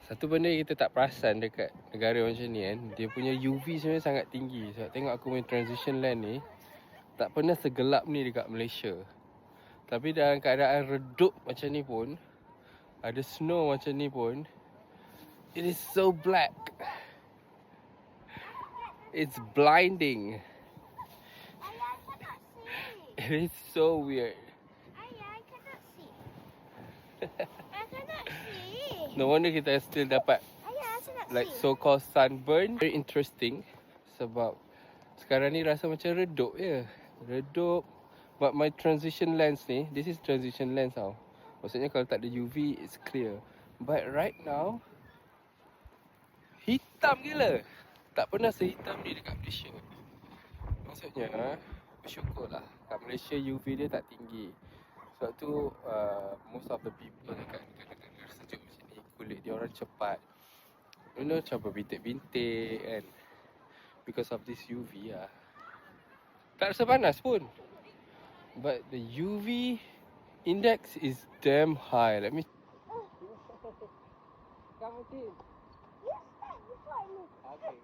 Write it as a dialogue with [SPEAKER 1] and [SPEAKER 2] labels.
[SPEAKER 1] Satu benda yang kita tak perasan dekat negara macam ni kan, dia punya UV sebenarnya sangat tinggi. Sebab tengok aku punya transition lens ni, tak pernah segelap ni dekat Malaysia. Tapi dalam keadaan redup macam ni pun, ada snow macam ni pun, it is so black. It's blinding.
[SPEAKER 2] Ayah, I cannot see.
[SPEAKER 1] It is so weird.
[SPEAKER 2] Ayah, I cannot see. I cannot see.
[SPEAKER 1] No wonder kita still dapat
[SPEAKER 2] Ayah, I cannot
[SPEAKER 1] like
[SPEAKER 2] see.
[SPEAKER 1] so-called sunburn. Very interesting. Sebab sekarang ni rasa macam redup je. Redup. But my transition lens ni, this is transition lens tau. Maksudnya kalau tak ada UV, it's clear. But right now, hitam gila. Tak pernah sehitam ni dekat Malaysia. Maksudnya, bersyukurlah. Kat Malaysia UV dia tak tinggi. Sebab tu, most of the people dekat negara-negara sejuk macam ni, kulit dia orang cepat. You know, macam berbintik-bintik kan. Because of this UV lah. Tak rasa panas pun. But the UV index is damn high. Let me... Come on, team.
[SPEAKER 2] You start before me.
[SPEAKER 1] Okay,